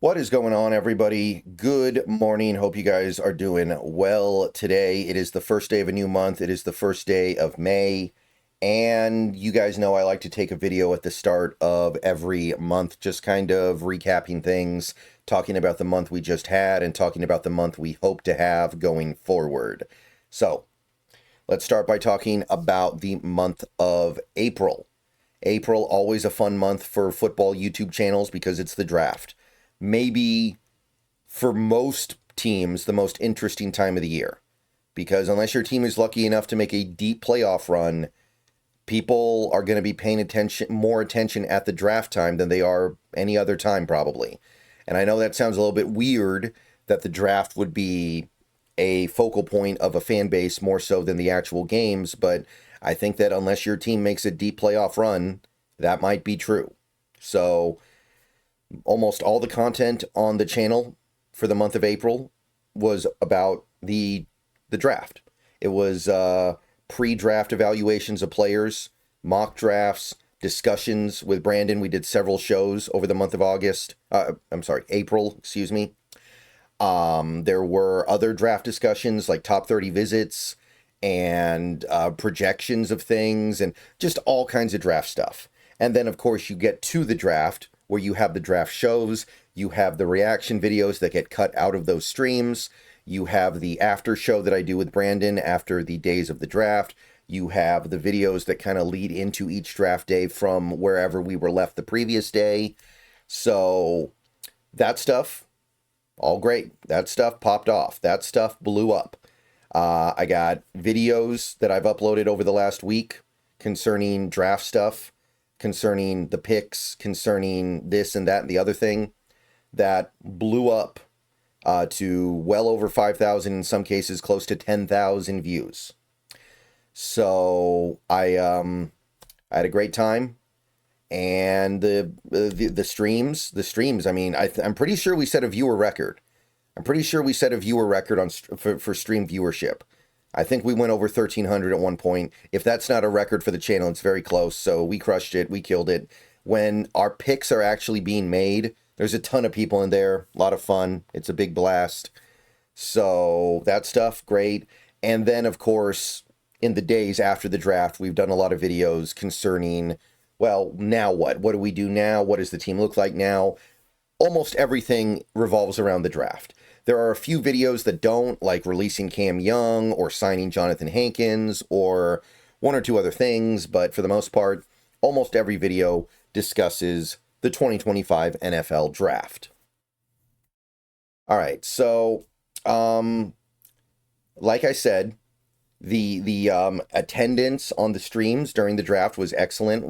What is going on, everybody? Good morning. Hope you guys are doing well today. It is the first day of a new month. It is the first day of May. And you guys know I like to take a video at the start of every month, just kind of recapping things, talking about the month we just had, and talking about the month we hope to have going forward. So, let's start by talking about the month of April. April, always a fun month for football YouTube channels because it's the draft. Maybe for most teams, the most interesting time of the year. Because unless your team is lucky enough to make a deep playoff run, people are going to be paying more attention at the draft time than they are any other time, probably. And I know that sounds a little bit weird that the draft would be a focal point of a fan base more so than the actual games, but I think that unless your team makes a deep playoff run, that might be true. So almost all the content on the channel for the month of April was about the draft. It was pre-draft evaluations of players, mock drafts, discussions with Brandon. We did several shows over the month of April, excuse me. There were other draft discussions like top 30 visits and projections of things and just all kinds of draft stuff. And then, of course, you get to the draft where you have the draft shows, you have the reaction videos that get cut out of those streams, you have the after show that I do with Brandon after the days of the draft, you have the videos that kind of lead into each draft day from wherever we were left the previous day. So that stuff, all great. That stuff popped off. That stuff blew up. I got videos that I've uploaded over the last week concerning draft stuff, concerning the picks, concerning this and that and the other thing, that blew up to well over 5,000, in some cases close to 10,000 views. So I had a great time, and the streams. I mean, I'm pretty sure we set a viewer record. I'm pretty sure we set a viewer record for stream viewership. I think we went over 1,300 at one point. If that's not a record for the channel, it's very close. So we crushed it. We killed it. When our picks are actually being made, there's a ton of people in there. A lot of fun. It's a big blast. So that stuff, great. And then, of course, in the days after the draft, we've done a lot of videos concerning, well, now what? What do we do now? What does the team look like now? Almost everything revolves around the draft. There are a few videos that don't, like releasing Cam Young or signing Jonathan Hankins or one or two other things, but for the most part, almost every video discusses the 2025 NFL Draft. All right, so like I said, the attendance on the streams during the draft was excellent.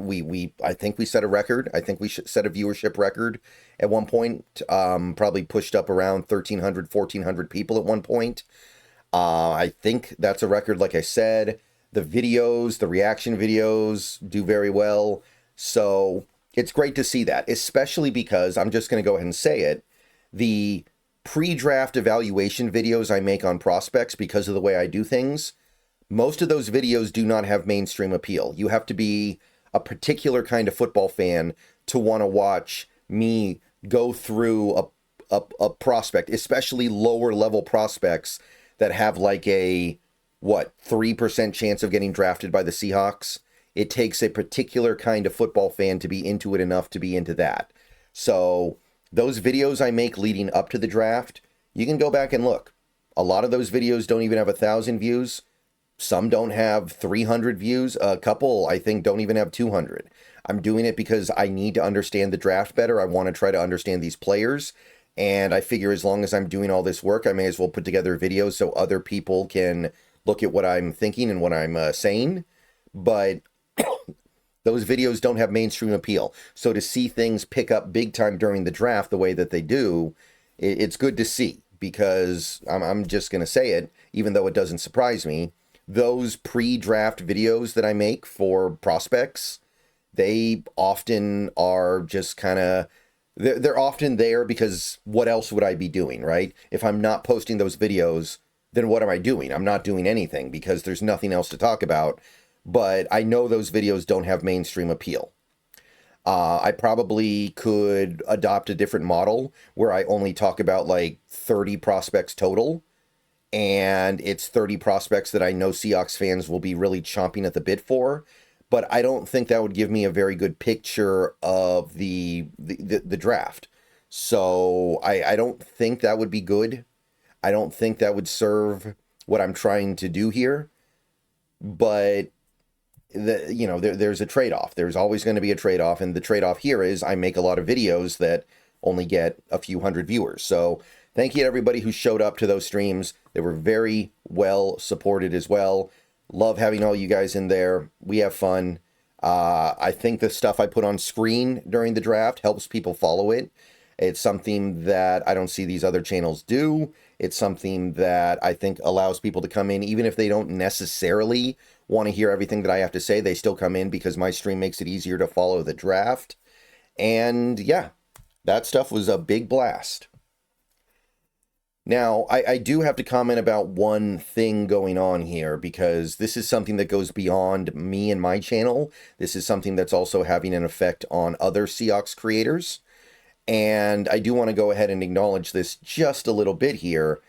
I think we set a record. I think we should set a viewership record at one point. Probably pushed up around 1,300, 1,400 people at one point. I think that's a record. Like I said, the videos, the reaction videos do very well. So it's great to see that, especially because I'm just going to go ahead and say it. The pre-draft evaluation videos I make on prospects, because of the way I do things, most of those videos do not have mainstream appeal. You have to be a particular kind of football fan to want to watch me go through a prospect, especially lower level prospects that have like a, 3% chance of getting drafted by the Seahawks. It takes a particular kind of football fan to be into it enough to be into that. So those videos I make leading up to the draft, you can go back and look. A lot of those videos don't even have 1,000 views. Some don't have 300 views. A couple, I think, don't even have 200. I'm doing it because I need to understand the draft better. I want to try to understand these players. And I figure as long as I'm doing all this work, I may as well put together videos so other people can look at what I'm thinking and what I'm saying. But those videos don't have mainstream appeal. So to see things pick up big time during the draft the way that they do, it's good to see. Because I'm just going to say it, even though it doesn't surprise me, those pre-draft videos that I make for prospects, they often are just kind of, they're often there because what else would I be doing, right? If I'm not posting those videos, then what am I doing? I'm not doing anything because there's nothing else to talk about. But I know those videos don't have mainstream appeal. I probably could adopt a different model where I only talk about like 30 prospects total, and it's 30 prospects that I know Seahawks fans will be really chomping at the bit for. But I don't think that would give me a very good picture of the draft. So I don't think that would be good. I don't think that would serve what I'm trying to do here. But there's a trade-off. There's always going to be a trade-off, and the trade-off here is I make a lot of videos that only get a few hundred viewers. So thank you to everybody who showed up to those streams. They were very well supported as well. Love having all you guys in there. We have fun. I think the stuff I put on screen during the draft helps people follow it. It's something that I don't see these other channels do. It's something that I think allows people to come in, even if they don't necessarily want to hear everything that I have to say. They still come in because my stream makes it easier to follow the draft. And yeah, that stuff was a big blast. Now, I do have to comment about one thing going on here, because this is something that goes beyond me and my channel. This is something that's also having an effect on other Seahawks creators. And I do want to go ahead and acknowledge this just a little bit here,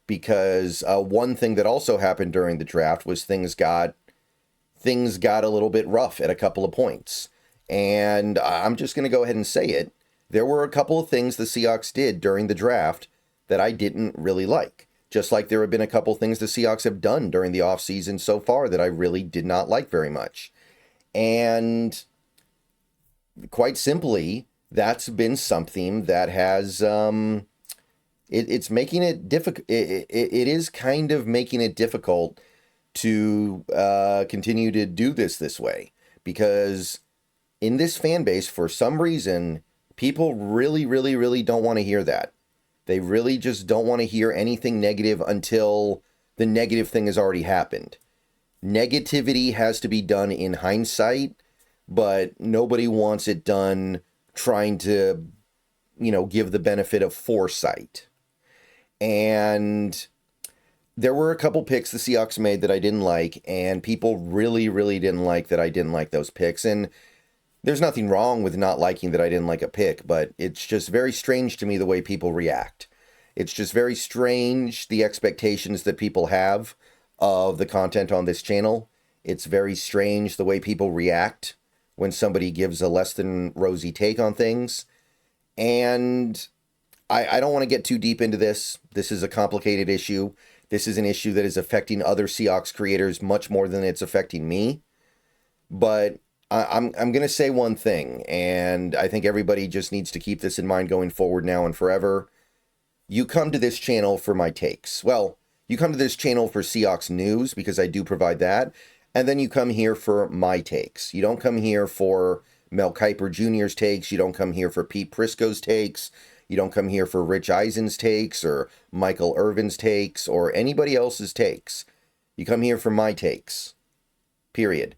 because one thing that also happened during the draft was things got a little bit rough at a couple of points. And I'm just going to go ahead and say it. There were a couple of things the Seahawks did during the draft that I didn't really like. Just like there have been a couple things the Seahawks have done during the offseason so far that I really did not like very much. And quite simply, that's been something that has, it's making it difficult. It is kind of making it difficult to continue to do this way, because in this fan base, for some reason, people really, really, really don't want to hear that. They really just don't want to hear anything negative until the negative thing has already happened. Negativity has to be done in hindsight, but nobody wants it done trying to, give the benefit of foresight. And there were a couple picks the Seahawks made that I didn't like, and people really, really didn't like that I didn't like those picks. And there's nothing wrong with not liking that I didn't like a pick, but it's just very strange to me the way people react. It's just very strange, the expectations that people have of the content on this channel. It's very strange the way people react when somebody gives a less than rosy take on things. And I don't want to get too deep into this. This is a complicated issue. This is an issue that is affecting other Seahawks creators much more than it's affecting me. But I'm going to say one thing, and I think everybody just needs to keep this in mind going forward now and forever. You come to this channel for my takes. Well, you come to this channel for Seahawks news, because I do provide that. And then you come here for my takes. You don't come here for Mel Kiper Jr.'s takes. You don't come here for Pete Prisco's takes. You don't come here for Rich Eisen's takes or Michael Irvin's takes or anybody else's takes. You come here for my takes. Period.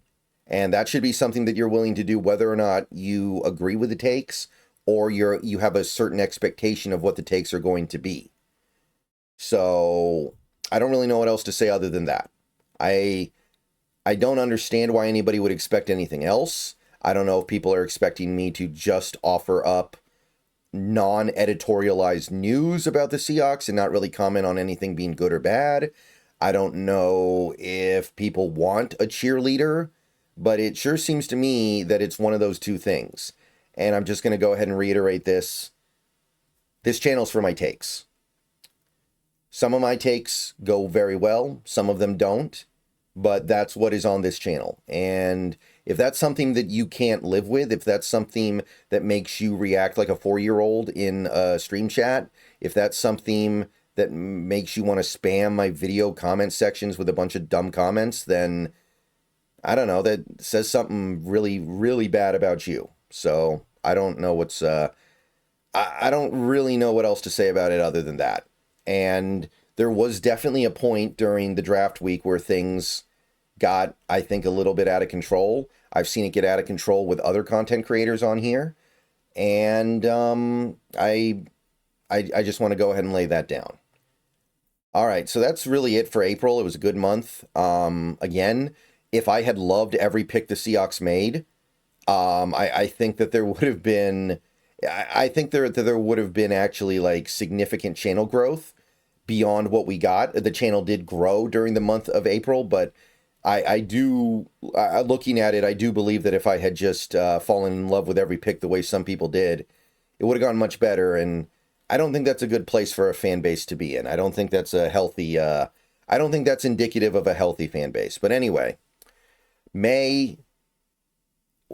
And that should be something that you're willing to do whether or not you agree with the takes or you have a certain expectation of what the takes are going to be. So I don't really know what else to say other than that. I don't understand why anybody would expect anything else. I don't know if people are expecting me to just offer up non-editorialized news about the Seahawks and not really comment on anything being good or bad. I don't know if people want a cheerleader, but it sure seems to me that it's one of those two things. And I'm just going to go ahead and reiterate this. This channel's for my takes. Some of my takes go very well. Some of them don't. But that's what is on this channel. And if that's something that you can't live with, if that's something that makes you react like a 4-year-old in a stream chat, if that's something that makes you want to spam my video comment sections with a bunch of dumb comments, then I don't know, that says something really, really bad about you. So I don't know what's, I don't really know what else to say about it other than that. And there was definitely a point during the draft week where things got, I think, a little bit out of control. I've seen it get out of control with other content creators on here. And I just want to go ahead and lay that down. All right, so that's really it for April. It was a good month. Again, if I had loved every pick the Seahawks made, I think that there would have been, I think there would have been actually like significant channel growth beyond what we got. The channel did grow during the month of April, but I do, looking at it, I do believe that if I had just fallen in love with every pick the way some people did, it would have gone much better. And I don't think that's a good place for a fan base to be in. I don't think that's a healthy, I don't think that's indicative of a healthy fan base. But anyway, May,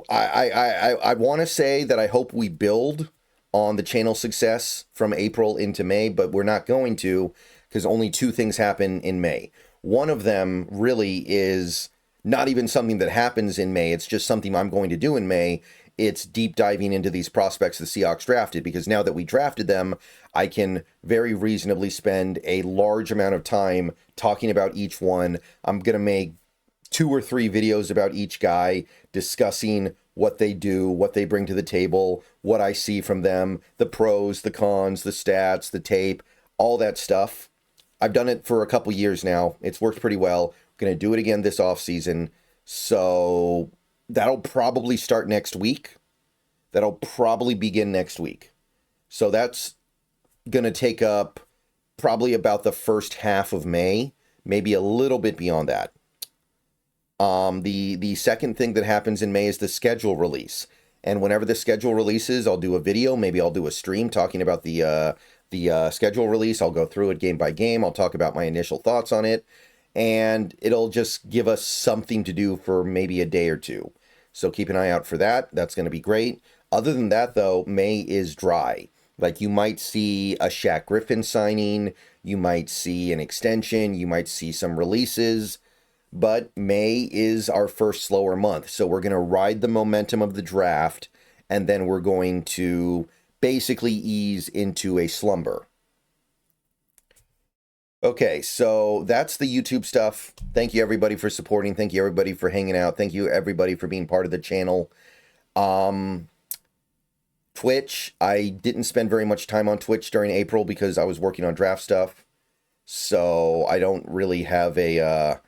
I want to say that I hope we build on the channel success from April into May, but we're not going to, because only two things happen in May. One of them really is not even something that happens in May. It's just something I'm going to do in May. It's deep diving into these prospects the Seahawks drafted, because now that we drafted them, I can very reasonably spend a large amount of time talking about each one. I'm going to make 2 or 3 videos about each guy, discussing what they do, what they bring to the table, what I see from them, the pros, the cons, the stats, the tape, all that stuff. I've done it for a couple years now. It's worked pretty well. I'm going to do it again this offseason. So that'll probably start next week. That'll probably begin next week. So that's going to take up probably about the first half of May, maybe a little bit beyond that. The second thing that happens in May is the schedule release. And whenever the schedule releases, I'll do a video. Maybe I'll do a stream talking about the schedule release. I'll go through it game by game. I'll talk about my initial thoughts on it. And it'll just give us something to do for maybe a day or two. So keep an eye out for that. That's going to be great. Other than that, though, May is dry. Like, you might see a Shaq Griffin signing. You might see an extension. You might see some releases. But May is our first slower month. So we're going to ride the momentum of the draft, and then we're going to basically ease into a slumber. Okay, so that's the YouTube stuff. Thank you, everybody, for supporting. Thank you, everybody, for hanging out. Thank you, everybody, for being part of the channel. Twitch, I didn't spend very much time on Twitch during April because I was working on draft stuff. So I don't really have a...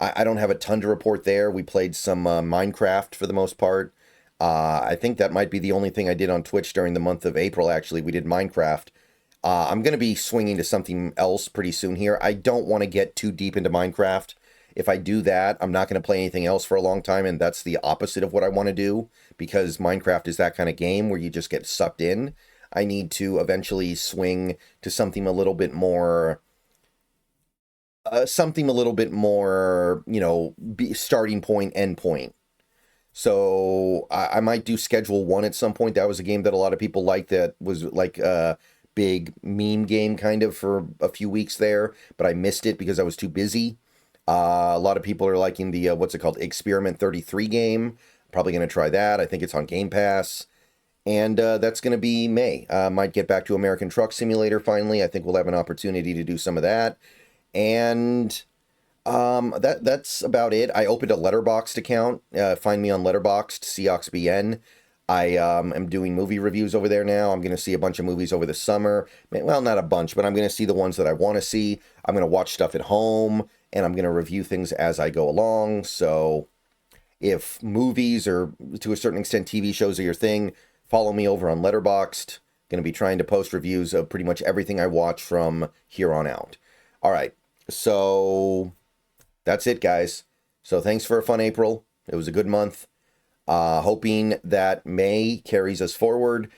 I don't have a ton to report there. We played some Minecraft for the most part. I think that might be the only thing I did on Twitch during the month of April, actually. We did Minecraft. I'm going to be swinging to something else pretty soon here. I don't want to get too deep into Minecraft. If I do that, I'm not going to play anything else for a long time, and that's the opposite of what I want to do, because Minecraft is that kind of game where you just get sucked in. I need to eventually swing to something a little bit more... you know, starting point, end point. So I might do Schedule 1 at some point. That was a game that a lot of people liked, that was like a big meme game kind of for a few weeks there, but I missed it because I was too busy. A lot of people are liking the, what's it called, Experiment 33 game. Probably going to try that. I think it's on Game Pass. And that's going to be May. Might get back to American Truck Simulator finally. I think we'll have an opportunity to do some of that. And that's about it. I opened a Letterboxd account. Find me on Letterboxd, SeahawksBN. I am doing movie reviews over there now. I'm going to see a bunch of movies over the summer. Well, not a bunch, but I'm going to see the ones that I want to see. I'm going to watch stuff at home, and I'm going to review things as I go along. So if movies, or to a certain extent TV shows, are your thing, follow me over on Letterboxd. Going to be trying to post reviews of pretty much everything I watch from here on out. All right, so that's it, guys. So thanks for a fun April. It was a good month. Hoping that May carries us forward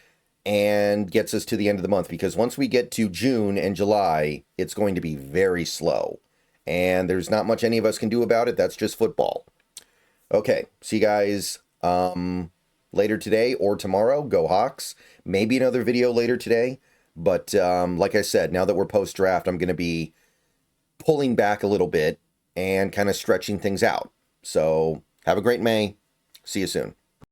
and gets us to the end of the month, because once we get to June and July, it's going to be very slow. And there's not much any of us can do about it. That's just football. Okay, see you guys later today or tomorrow. Go Hawks. Maybe another video later today. But like I said, now that we're post-draft, I'm going to be pulling back a little bit and kind of stretching things out. So have a great May. See you soon.